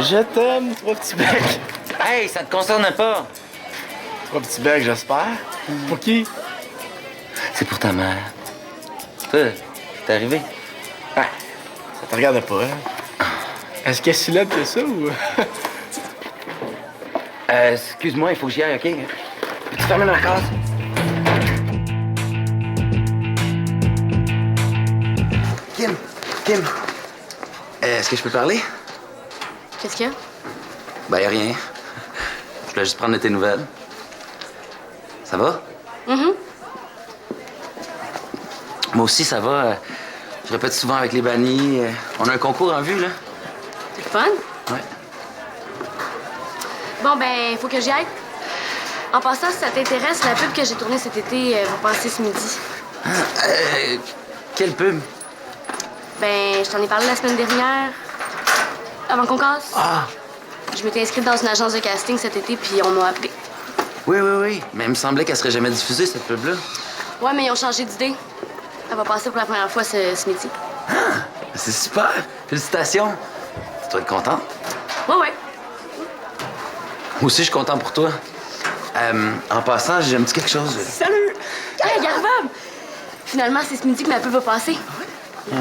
Je t'aime, trois petits becs. Hey, ça te concerne pas. Trois petits becs, j'espère. Pour qui? C'est pour ta mère. Toi, t'es arrivé? Ah, ça te regarde pas, hein? Est-ce qu'elle est si laide que ça, ou... Excuse-moi, il faut que j'y aille, OK? Peux-tu fermer ma case? Kim, est-ce que je peux parler? Qu'est-ce qu'il y a? Ben, y a rien. Je voulais juste prendre de tes nouvelles. Ça va? Moi aussi, ça va. Je répète souvent avec les bannis. On a un concours en vue, là. C'est le fun? Ouais. Bon, ben, faut que j'y aille. En passant, si ça t'intéresse, la pub que j'ai tournée cet été va passer ce midi. Quelle pub? Ben, je t'en ai parlé la semaine dernière, avant qu'on casse. Ah! Je m'étais inscrite dans une agence de casting cet été, puis on m'a appelé. Oui. Mais il me semblait qu'elle serait jamais diffusée, cette pub-là. Ouais, mais ils ont changé d'idée. Elle va passer pour la première fois ce midi. C'est super! Félicitations! Tu dois être contente. Ouais. Moi aussi, je suis content pour toi. En passant, j'ai un petit quelque chose. Salut! Hey, Garvab! Finalement, c'est ce midi que ma pub va passer. Je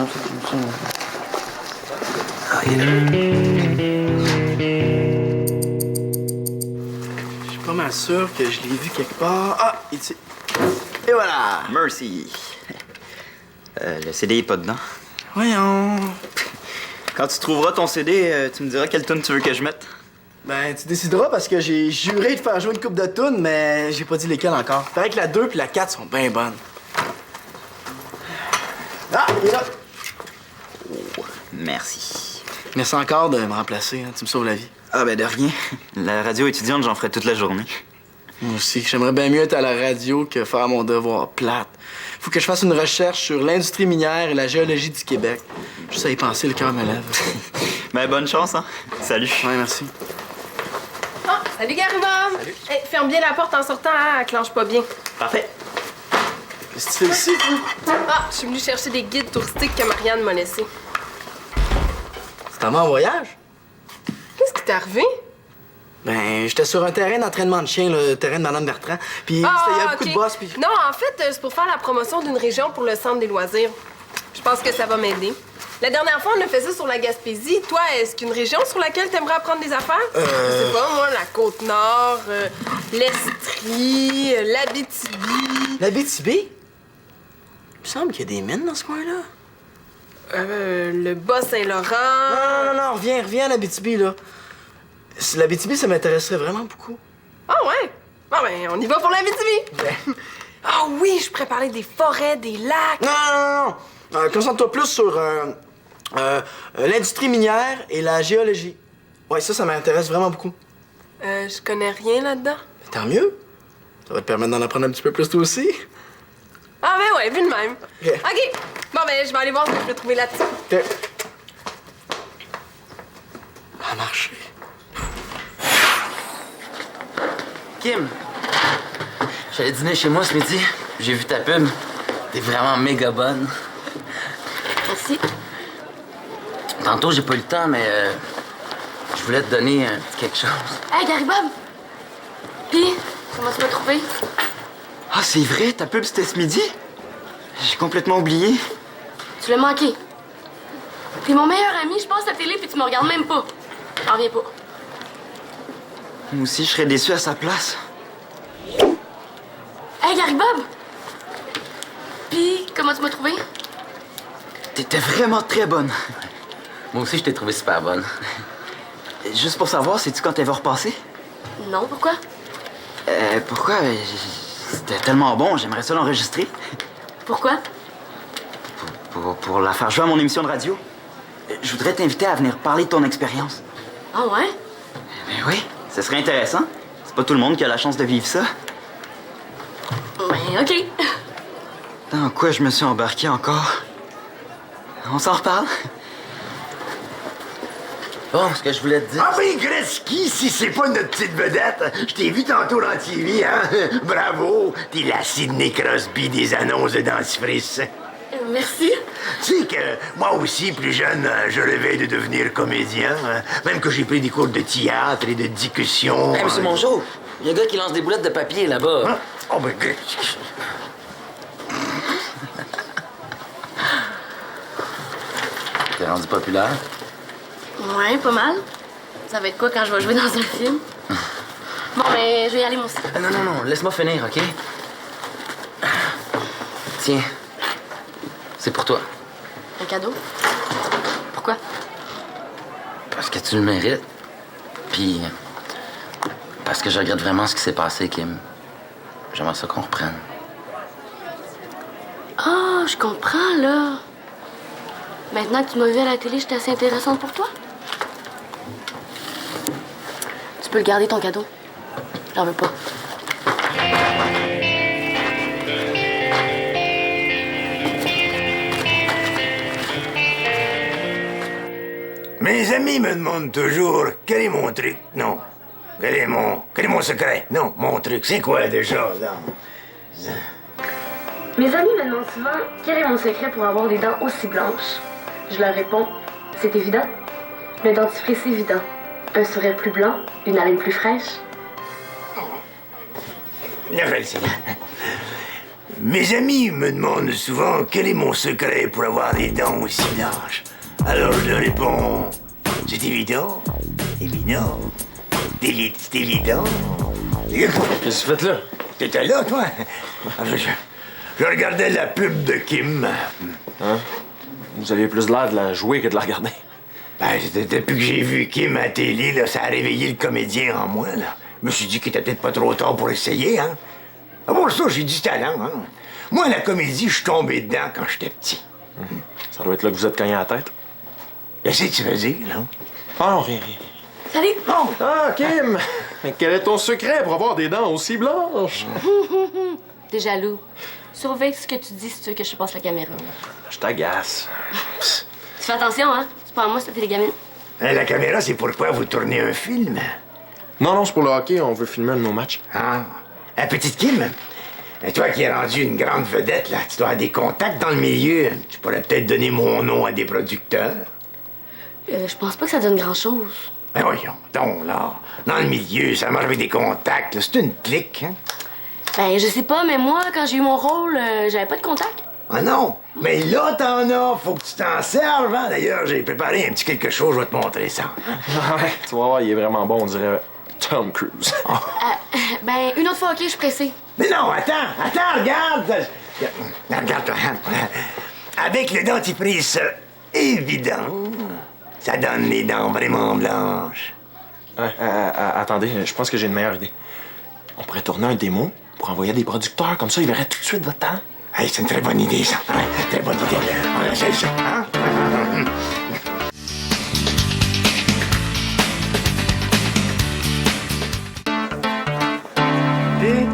suis pas mal sûr que je l'ai vu quelque part. Ah, ici. Et voilà! Merci. Le CD est pas dedans. Voyons. Quand tu trouveras ton CD, tu me diras quelle tune tu veux que je mette. Ben, tu décideras parce que j'ai juré de faire jouer une coupe de tunes, mais j'ai pas dit lesquelles encore. Paraît que la 2 puis la 4 sont bien bonnes. Ah, il est là! Merci. Merci encore de me remplacer, hein. Tu me sauves la vie. Ah ben de rien. La radio étudiante, j'en ferai toute la journée. Moi aussi, j'aimerais bien mieux être à la radio que faire mon devoir plate. Faut que je fasse une recherche sur l'industrie minière et la géologie du Québec. Juste à y penser, le cœur me lève. Ben bonne chance, hein. Salut. Ouais, merci. Oh, salut Garibam! Salut. Hey, ferme bien la porte en sortant, hein? Elle clenche pas bien. Parfait. Qu'est-ce que tu fais ici, toi? Ah, je suis venue chercher des guides touristiques que Marianne m'a laissés. Tu t'en vas en voyage? Qu'est-ce qui t'est arrivé? Ben, j'étais sur un terrain d'entraînement de chien, le terrain de Madame Bertrand. Puis il y a beaucoup de boss, puis... Non, en fait, c'est pour faire la promotion d'une région pour le centre des loisirs. Je pense que ça va m'aider. La dernière fois, on le faisait sur la Gaspésie. Toi, est-ce qu'il y a une région sur laquelle t'aimerais apprendre des affaires? Je sais pas, moi, la Côte-Nord, l'Estrie, l'Abitibi. L'Abitibi? Il me semble qu'il y a des mines dans ce coin-là. Le Bas-Saint-Laurent. Non, reviens à l'Abitibi, là. L'Abitibi, ça m'intéresserait vraiment beaucoup. Ah ouais? Bon, ben, on y va pour l'Abitibi. Ben. Ah oui, je pourrais parler des forêts, des lacs. Non. Concentre-toi plus sur l'industrie minière et la géologie. Ouais, ça m'intéresse vraiment beaucoup. Je connais rien là-dedans. Tant mieux. Ça va te permettre d'en apprendre un petit peu plus toi aussi. Ah ben ouais, vu de même. OK. OK. Bon, ben, je vais aller voir ce que je peux trouver là-dessus. OK. Ça a marché. Kim, j'allais dîner chez moi ce midi. J'ai vu ta pub. T'es vraiment méga bonne. Merci. Tantôt, j'ai pas eu le temps, mais je voulais te donner un petit quelque chose. Hey, Garibab! Pis, comment tu m'as trouvé? Ah, c'est vrai, ta pub c'était ce midi? J'ai complètement oublié. Tu l'as manqué. T'es mon meilleur ami, je passe à la télé puis tu me regardes même pas. J'en reviens pas. Moi aussi, je serais déçu à sa place. Hey, Garibab! Pis, comment tu m'as trouvé? T'étais vraiment très bonne. Moi aussi, je t'ai trouvé super bonne. Juste pour savoir, sais-tu quand elle va repasser? Non, pourquoi? Pourquoi? C'était tellement bon, j'aimerais ça l'enregistrer. Pourquoi? Pour la faire jouer à mon émission de radio. Je voudrais t'inviter à venir parler de ton expérience. Ah ouais? Ben oui, ce serait intéressant. C'est pas tout le monde qui a la chance de vivre ça. Ben, OK. Dans quoi je me suis embarqué encore? On s'en reparle? Bon, ce que je voulais te dire... Ah ben, Gretzky, si c'est pas notre petite vedette, je t'ai vu tantôt dans la TV, hein? Bravo, t'es la Sidney Crosby des annonces de dentifrice. Merci. Tu sais que moi aussi, plus jeune, je rêvais de devenir comédien. Hein. Même que j'ai pris des cours de théâtre et de discussion. Hey, monsieur Mongeau, il y a un gars qui lance des boulettes de papier là-bas. Hein? Oh, ben, T'es rendu populaire? Ouais, pas mal. Ça va être quoi quand je vais jouer dans un film? Bon, mais je vais y aller, moi aussi. Ah, non, laisse-moi finir, OK? Tiens, c'est pour toi. Un cadeau? Pourquoi? Parce que tu le mérites. Puis, parce que je regrette vraiment ce qui s'est passé, Kim. J'aimerais ça qu'on reprenne. Ah, je comprends, là. Maintenant que tu m'as vu à la télé, j'étais assez intéressante pour toi. Tu peux le garder, ton cadeau. J'en veux pas. Mes amis me demandent toujours quel est mon truc. Non. Quel est mon secret? Non, mon truc. C'est quoi déjà, là? Mes amis me demandent souvent quel est mon secret pour avoir des dents aussi blanches. Je leur réponds, c'est évident. Le dentifrice évident. Un sourire plus blanc, une haleine plus fraîche. Mes amis me demandent souvent quel est mon secret pour avoir des dents aussi blanches. Alors je leur réponds, c'est évident, évident, c'est évident. Qu'est-ce que tu fais là? T'étais là, toi? Je regardais la pub de Kim. Hein? Vous aviez plus l'air de la jouer que de la regarder. Ben, depuis que j'ai vu Kim à la télé, là, ça a réveillé le comédien en moi, là. Je me suis dit qu'il était peut-être pas trop tard pour essayer, hein. Ah bon, ça, j'ai du talent, hein. Moi, la comédie, je suis tombé dedans quand j'étais petit. Ça doit être là que vous êtes cogné à la tête. Qu'est-ce que tu veux dire, là? Ah non, rien. Salut! Ah, Kim! Mais quel est ton secret pour avoir des dents aussi blanches? T'es jaloux. Surveille ce que tu dis si tu veux que je te passe la caméra. Je t'agace. Tu fais attention, hein? C'est pas à moi, c'est les gamines. Hein, la caméra, c'est pourquoi vous tournez un film? Non, c'est pour le hockey. On veut filmer un de nos matchs. Ah, petite Kim, toi qui es rendu une grande vedette, là, tu dois avoir des contacts dans le milieu. Tu pourrais peut-être donner mon nom à des producteurs. Je pense pas que ça donne grand-chose. Ben voyons, donc, là, dans le milieu, ça marche avec des contacts, là. C'est une clique, hein? Ben, je sais pas, mais moi, quand j'ai eu mon rôle, j'avais pas de contact. Ah non, mais là, t'en as, faut que tu t'en serves, hein? D'ailleurs, j'ai préparé un petit quelque chose, je vais te montrer ça. Ouais, tu vas voir, il est vraiment bon, on dirait Tom Cruise. Ben, une autre fois, OK, je suis pressée. Mais non, attends, regarde! Regarde, toi, hein? Avec le dentifrice évident, ça donne les dents vraiment blanches. Attendez, je pense que j'ai une meilleure idée. On pourrait tourner un démo pour envoyer à des producteurs, comme ça, ils verraient tout de suite votre talent. Hey, c'est une très bonne idée, ça. Ouais, très bonne idée. On essaie ça, hein? Et...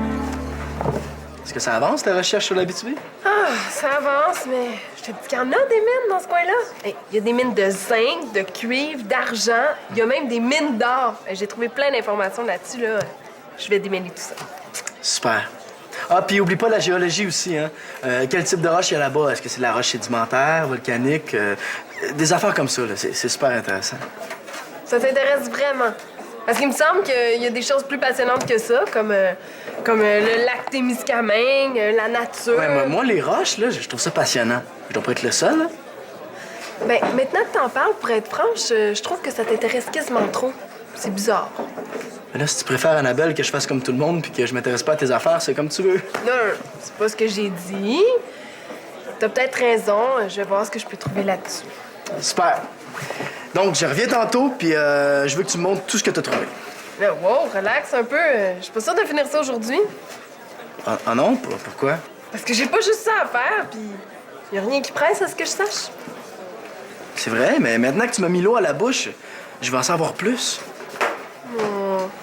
Est-ce que ça avance, ta recherche sur l'Abitibi? Ah, ça avance, mais je te dis qu'il y en a des mines dans ce coin-là. Hey, il y a des mines de zinc, de cuivre, d'argent. Il y a même des mines d'or. Hey, j'ai trouvé plein d'informations là-dessus, là. Je vais démêler tout ça. Super. Ah, puis oublie pas la géologie aussi, hein. Quel type de roche il y a là-bas? Est-ce que c'est de la roche sédimentaire, volcanique? Des affaires comme ça, là. C'est super intéressant. Ça t'intéresse vraiment? Parce qu'il me semble qu'il y a des choses plus passionnantes que ça, comme le lac Témiscamingue, la nature. Ouais, moi, les roches, là, je trouve ça passionnant. Je dois pas être le seul, hein? Ben, maintenant que t'en parles, pour être franche, je trouve que ça t'intéresse quasiment trop. C'est bizarre. Mais là, si tu préfères, Annabelle, que je fasse comme tout le monde puis que je m'intéresse pas à tes affaires, c'est comme tu veux. Non, c'est pas ce que j'ai dit. T'as peut-être raison. Je vais voir ce que je peux trouver là-dessus. Super. Donc, je reviens tantôt, puis je veux que tu me montres tout ce que t'as trouvé. Là, wow, relax un peu. Je suis pas sûre de finir ça aujourd'hui. Ah non? Pourquoi? Parce que j'ai pas juste ça à faire, puis y a rien qui presse à ce que je sache. C'est vrai, mais maintenant que tu m'as mis l'eau à la bouche, je vais en savoir plus.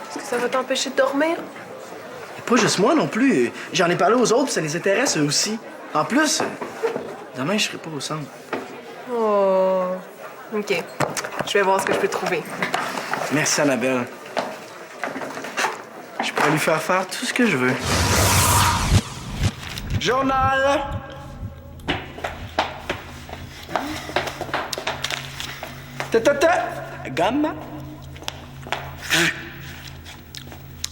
Est-ce que ça va t'empêcher de dormir? Et pas juste moi non plus. J'en ai parlé aux autres, puis ça les intéresse eux aussi. En plus, demain, je serai pas au centre. Oh. OK. Je vais voir ce que je peux trouver. Merci, Annabelle. Je pourrais lui faire faire tout ce que je veux. Journal! Gomme.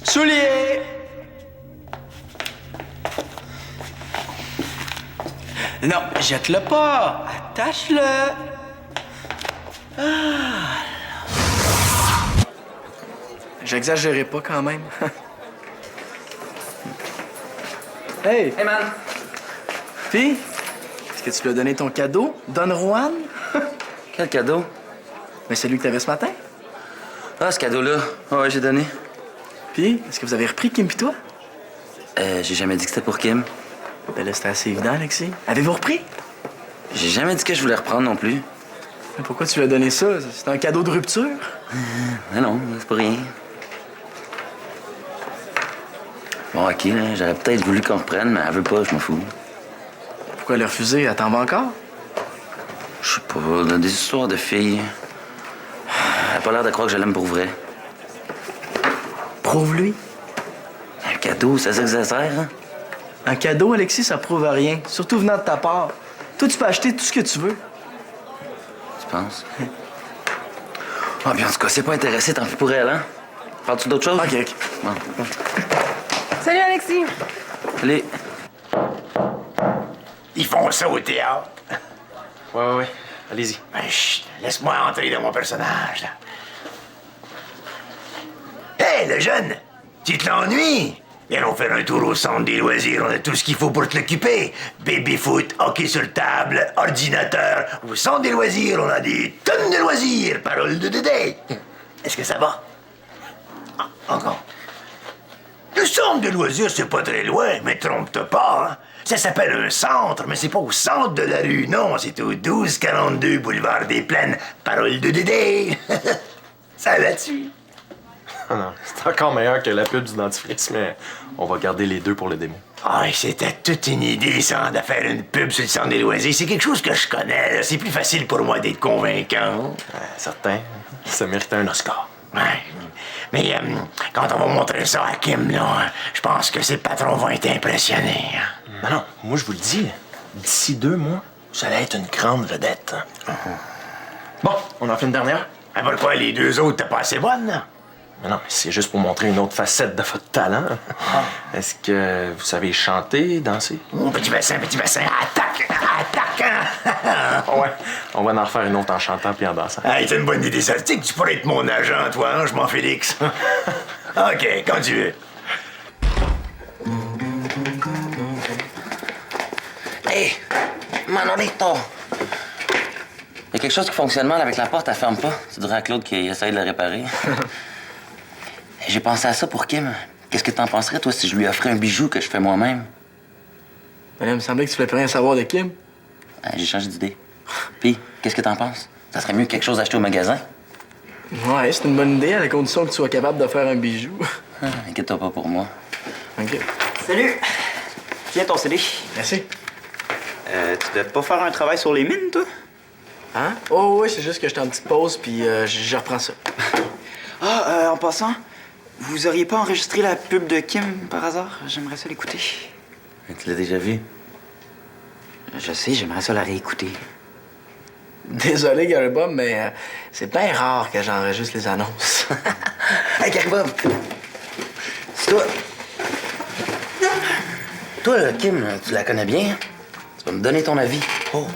Souliers. Non, jette-le pas. Attache-le. J'exagérais pas quand même. Hey! Hey, man! Puis, est-ce que tu lui as donné ton cadeau, Don Juan? Quel cadeau? Mais celui que t'avais ce matin. Ah, ce cadeau-là. Ouais, j'ai donné. Puis, est-ce que vous avez repris Kim pis toi? J'ai jamais dit que c'était pour Kim. Ben là, c'était assez évident, Alexis. Avez-vous repris? J'ai jamais dit que je voulais reprendre non plus. Mais pourquoi tu lui as donné ça? C'est un cadeau de rupture? Mais non, c'est pas rien. Bon, OK, là, j'aurais peut-être voulu qu'on reprenne, mais elle veut pas, je m'en fous. Pourquoi le refuser? Elle t'en va encore? Je sais pas, dans des histoires de filles. Elle a pas l'air de croire que je l'aime pour vrai. Prouve-lui. Un cadeau, ça s'exagère, hein? Un cadeau, Alexis, ça prouve rien. Surtout venant de ta part. Toi, tu peux acheter tout ce que tu veux. Tu penses? Ah, bien, en tout cas, c'est pas intéressé, tant pis pour elle, hein? Parles-tu d'autre chose? OK. Bon. Salut, Alexis. Allez. Ils font ça au théâtre. Ouais. Allez-y. Ben, chut, laisse-moi entrer dans mon personnage, là. Hé, le jeune! Tu te l'ennuies? Viens, on faire un tour au centre des loisirs. On a tout ce qu'il faut pour te l'occuper. Baby-foot, hockey sur table, ordinateur. Au centre des loisirs, on a des tonnes de loisirs. Parole de Dédé. Est-ce que ça va? Ah, encore. Le centre de loisirs, c'est pas très loin, mais trompe-toi pas, hein? Ça s'appelle un centre, mais c'est pas au centre de la rue, non, c'est au 1242 boulevard des Plaines. Parole de Dédé. Ça là-dessus. Non, c'est encore meilleur que la pub du dentifrice, mais on va garder les deux pour le démo. Ah, c'était toute une idée, ça, de faire une pub sur le centre des loisirs. C'est quelque chose que je connais, là. C'est plus facile pour moi d'être convaincant. Certain, ça méritait un Oscar. Ouais. Mais quand on va montrer ça à Kim, là, je pense que ses patrons vont être impressionnés. Hein. Non, moi je vous le dis, d'ici 2 mois, vous allez être une grande vedette. Bon, on en fait une dernière? Ah, pourquoi les 2 autres, t'es pas assez bonne, là? Mais non, c'est juste pour montrer une autre facette de votre talent. Est-ce que vous savez chanter, danser? Oh, petit bassin, attaque! Attaque! Ouais, on va en refaire une autre en chantant puis en dansant. Hey, c'est une bonne idée, ça. Tu sais que tu pourrais être mon agent, toi, hein? Je m'en Félix. OK, quand tu veux. Hey! Manolito! Il y a quelque chose qui fonctionne mal avec la porte, elle ferme pas. Tu dirais à Claude qu'il essaye de la réparer. J'ai pensé à ça pour Kim. Qu'est-ce que t'en penserais, toi, si je lui offrais un bijou que je fais moi-même? Ben là, il me semblait que tu voulais plus rien savoir de Kim. J'ai changé d'idée. Puis, qu'est-ce que t'en penses? Ça serait mieux que quelque chose acheté au magasin? Ouais, c'est une bonne idée, à la condition que tu sois capable de faire un bijou. Inquiète-toi pas pour moi. OK. Salut! Tiens ton CD. Merci. Tu devais pas faire un travail sur les mines, toi? Hein? Oh, oui, c'est juste que j'étais en petite pause, puis je reprends ça. Ah, en passant, vous auriez pas enregistré la pub de Kim par hasard? J'aimerais ça l'écouter. Tu l'as déjà vu? Je sais, j'aimerais ça la réécouter. Désolé, Gary Bob, mais c'est bien rare que j'enregistre les annonces. Hey, Gary Bob! C'est toi. Toi, là, Kim, tu la connais bien? Tu vas me donner ton avis. Oh.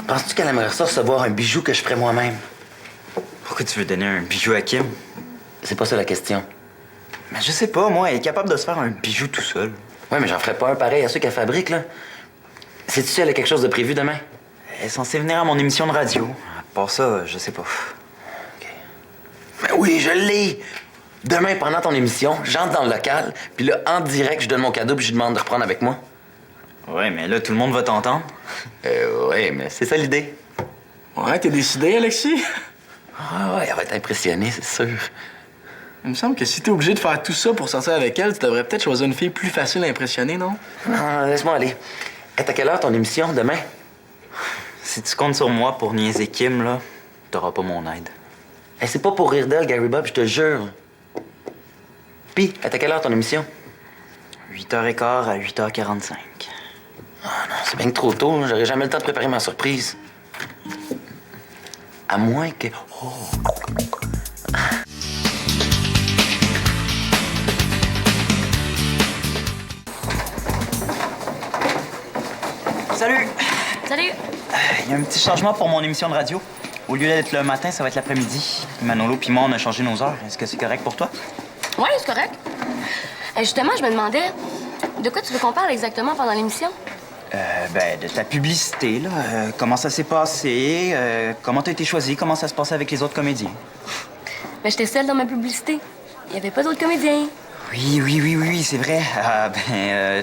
Penses-tu qu'elle aimerait ça recevoir un bijou que je ferais moi-même? Pourquoi tu veux donner un bijou à Kim? C'est pas ça la question. Mais je sais pas, moi, elle est capable de se faire un bijou tout seul. Ouais, mais j'en ferais pas un pareil à ceux qu'elle fabrique, là. Sais-tu si elle a quelque chose de prévu demain? Elle est censée venir à mon émission de radio. À part ça, je sais pas. OK. Ben oui, je l'ai! Demain, pendant ton émission, j'entre dans le local, puis là, en direct, je donne mon cadeau, puis je lui demande de reprendre avec moi. Ouais, mais là, tout le monde va t'entendre. Ouais, mais c'est ça l'idée. Ouais, t'es décidé, Alexis? Ah ouais, elle va être impressionnée, c'est sûr. Il me semble que si t'es obligé de faire tout ça pour sortir avec elle, tu devrais peut-être choisir une fille plus facile à impressionner, non? Non, laisse-moi aller. Est à quelle heure ton émission, demain? Si tu comptes sur moi pour niaiser Kim, là, t'auras pas mon aide. Hey, c'est pas pour rire d'elle, Gary Bob, je te jure. Pis, est à quelle heure ton émission? 8h15 à 8h45. Ah non, c'est bien que trop tôt, j'aurais jamais le temps de préparer ma surprise. À moins que... Oh. Salut! Salut! Il y a un petit changement pour mon émission de radio. Au lieu d'être le matin, ça va être l'après-midi. Manolo puis moi, on a changé nos heures. Est-ce que c'est correct pour toi? Ouais, c'est correct. Justement, je me demandais, de quoi tu veux qu'on parle exactement pendant l'émission? De ta publicité, là. Comment ça s'est passé? Comment t'as été choisi? Comment ça se passait avec les autres comédiens? Ben, j'étais seule dans ma publicité. Il n'y avait pas d'autres comédiens. Oui, c'est vrai.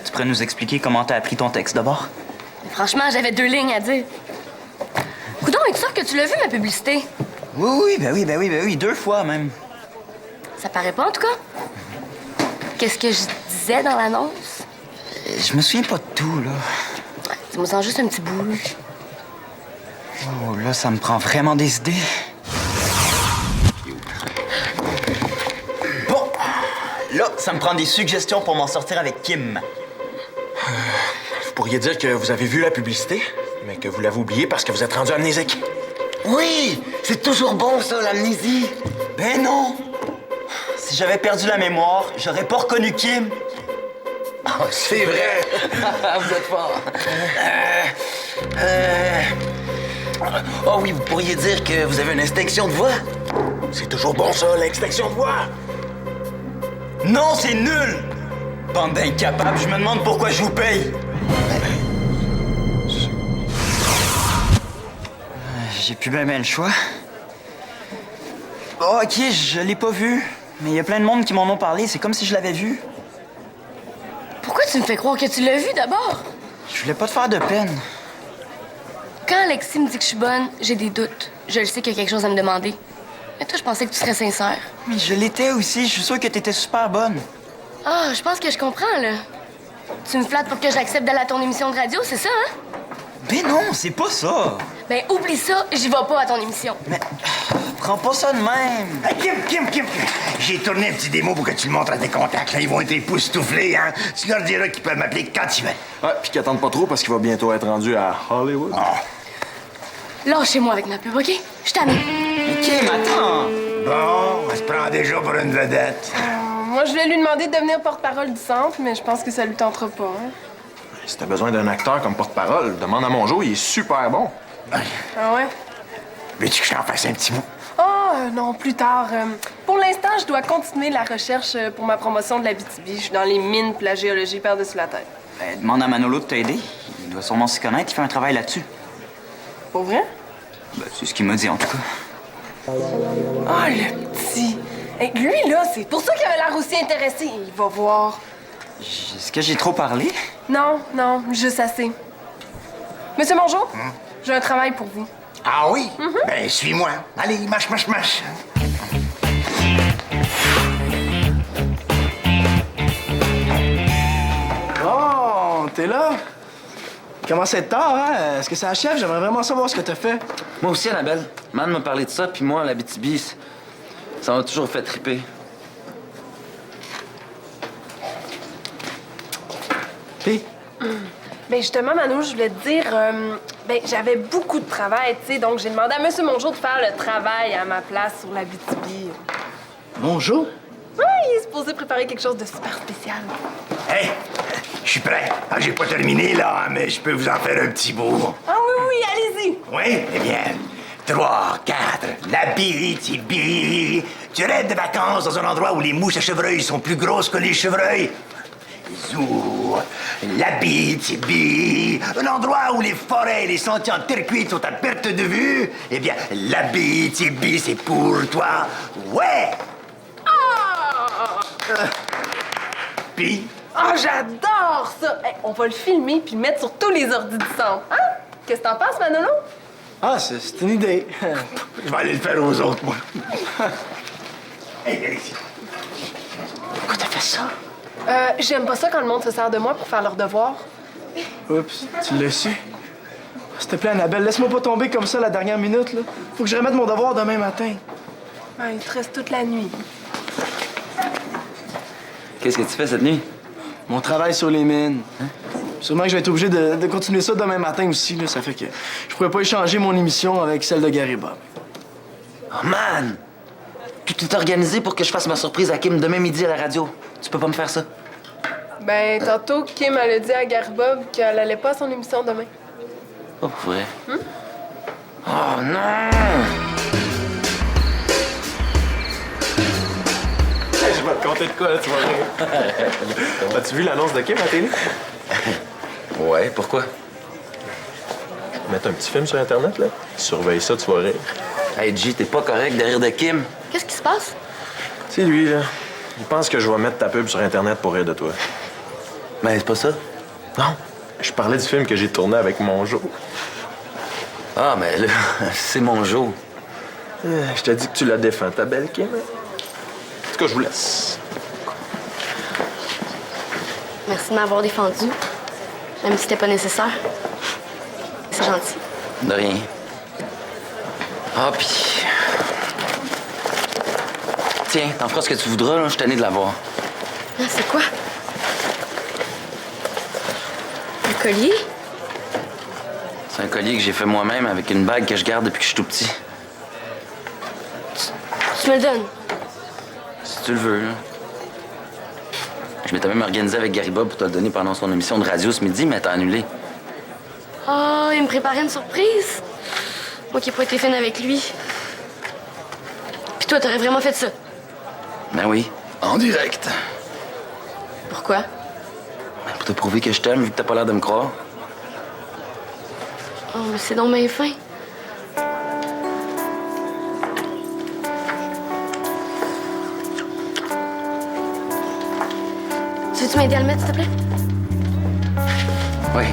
Tu pourrais nous expliquer comment t'as appris ton texte d'abord? Franchement, j'avais 2 lignes à dire. Coudon, es-tu sûr que tu l'as vu, ma publicité? Oui, 2 fois même. Ça paraît pas, en tout cas. Qu'est-ce que je disais dans l'annonce? Je me souviens pas de tout, là. Tu me sens juste un petit bout, là. Oh, là, ça me prend vraiment des idées. Bon, là, ça me prend des suggestions pour m'en sortir avec Kim. Vous pourriez dire que vous avez vu la publicité, mais que vous l'avez oubliée parce que vous êtes rendu amnésique. Oui, c'est toujours bon, ça, l'amnésie. Ben non! Si j'avais perdu la mémoire, j'aurais pas reconnu Kim. Oh, c'est vrai. Vous êtes fort. Oh oui, vous pourriez dire que vous avez une extinction de voix. C'est toujours bon, ça, l'extinction de voix. Non, c'est nul! Bande d'incapables, je me demande pourquoi je vous paye. J'ai plus bien le choix. Oh, OK, je l'ai pas vu. Mais il y a plein de monde qui m'en ont parlé. C'est comme si je l'avais vu. Pourquoi tu me fais croire que tu l'as vu, d'abord? Je voulais pas te faire de peine. Quand Alexis me dit que je suis bonne, j'ai des doutes. Je le sais qu'il y a quelque chose à me demander. Mais toi, je pensais que tu serais sincère. Mais je l'étais aussi. Je suis sûre que t'étais super bonne. Ah, je pense que je comprends, là. Tu me flattes pour que j'accepte d'aller à ton émission de radio, c'est ça, hein? Ben non, c'est pas ça. Ben, oublie ça, j'y vais pas à ton émission. Mais prends pas ça de même. Hey, Kim! J'ai tourné un petit démo pour que tu le montres à tes contacts. Là, ils vont être époustouflés, hein? Tu leur diras qu'ils peuvent m'appeler quand ils veulent. Ouais, puis qu'ils attendent pas trop parce qu'il va bientôt être rendu à Hollywood. Lâchez-moi avec ma pub, OK? Je t'amène. Kim, attends. Bon, elle se prend déjà pour une vedette. Moi, je voulais lui demander de devenir porte-parole du centre, mais je pense que ça lui tentera pas. Hein? Si t'as besoin d'un acteur comme porte-parole, demande à Monjo, il est super bon. Ah ouais? Veux-tu que je t'en fasse un petit mot? Non, plus tard. Pour l'instant, je dois continuer la recherche pour ma promotion de la BTB. Je suis dans les mines puis la géologie par-dessus la tête. Ben, demande à Manolo de t'aider. Il doit sûrement s'y connaître. Il fait un travail là-dessus. Pour vrai? Ben, c'est ce qu'il m'a dit, en tout cas. Ah, le petit! Hey, lui, là, c'est pour ça qu'il avait l'air aussi intéressé. Il va voir. Est-ce que j'ai trop parlé? Non, juste assez. Monsieur Mongeau, j'ai un travail pour vous. Ah oui? Ben, suis-moi. Allez, marche. Oh, t'es là? Il commence à être tard, hein? Est-ce que ça achève? J'aimerais vraiment savoir ce que t'as fait. Moi aussi, Annabelle. Man m'a parlé de ça, puis moi, la BTB, ça m'a toujours fait triper. Puis? Ben justement, Mano, je voulais te dire, j'avais beaucoup de travail, tu sais, donc j'ai demandé à Monsieur Mongeau de faire le travail à ma place sur la BTB. Bonjour. Ouais, il est supposé préparer quelque chose de super spécial. Hey, je suis prêt. Ah, j'ai pas terminé, là, mais je peux vous en faire un petit bout. Ah oui, allez-y. Oui? Eh bien, 3, 4, la BTB. Tu rêves de vacances dans un endroit où les mouches à chevreuil sont plus grosses que les chevreuils? Zou, la BTB, un endroit où les forêts et les sentiers en terre cuite sont à perte de vue. Eh bien, la BTB, c'est pour toi. Ouais! Puis? Ah, j'adore ça! Hey, on va le filmer puis le mettre sur tous les ordi du centre. Hein? Qu'est-ce que t'en penses, Manolo? Ah, c'est une idée. Je vais aller le faire aux autres, moi. Hey, viens ici. Pourquoi t'as fait ça? J'aime pas ça quand le monde se sert de moi pour faire leurs devoirs. Oups, tu l'as su. S'il te plaît, Annabelle, laisse-moi pas tomber comme ça la dernière minute, là. Faut que je remette mon devoir demain matin. Ah, il te reste toute la nuit. Qu'est-ce que tu fais cette nuit? Mon travail sur les mines. Sûrement que je vais être obligé de continuer ça demain matin aussi, là. Ça fait que je pourrais pas échanger mon émission avec celle de Gary Bob. Oh man! Tout est organisé pour que je fasse ma surprise à Kim demain midi à la radio. Tu peux pas me faire ça? Ben, tantôt, Kim, elle a dit à Gary Bob qu'elle allait pas à son émission demain. Oh, pour vrai? Oh non! Je vais te conter de quoi, là, tu vas rire. As-tu vu l'annonce de Kim à la télé? Ouais, pourquoi? Mettre un petit film sur Internet, là. Surveille ça, tu vas rire. Hey, G, t'es pas correct derrière de Kim? Qu'est-ce qui se passe? C'est lui, là. Il pense que je vais mettre ta pub sur Internet pour rire de toi. Ben, c'est pas ça. Non. Je parlais du film que j'ai tourné avec Monjo. Ah, mais là, c'est mon jour. Je te dis que tu la défends, ta belle Kim. En tout cas, je vous laisse. Merci de m'avoir défendu. Même si c'était pas nécessaire. C'est gentil. De rien. Ah, pis... Tiens, t'en feras ce que tu voudras, là. Je suis tanné de l'avoir. Ah, c'est quoi? Un collier? C'est un collier que j'ai fait moi-même avec une bague que je garde depuis que je suis tout petit. Tu me le donnes? Si tu le veux, là. Je m'étais même organisé avec Gary Bob pour te le donner pendant son émission de radio ce midi, mais t'as annulé. Oh, il me préparait une surprise. Moi qui ai pas été fine avec lui. Puis toi, t'aurais vraiment fait ça? Ben oui, en direct. Pourquoi? Ben, pour te prouver que je t'aime, vu que t'as pas l'air de me croire. Oh, mais c'est donc bien fin. Tu veux-tu m'aider à le mettre, s'il te plaît? Oui.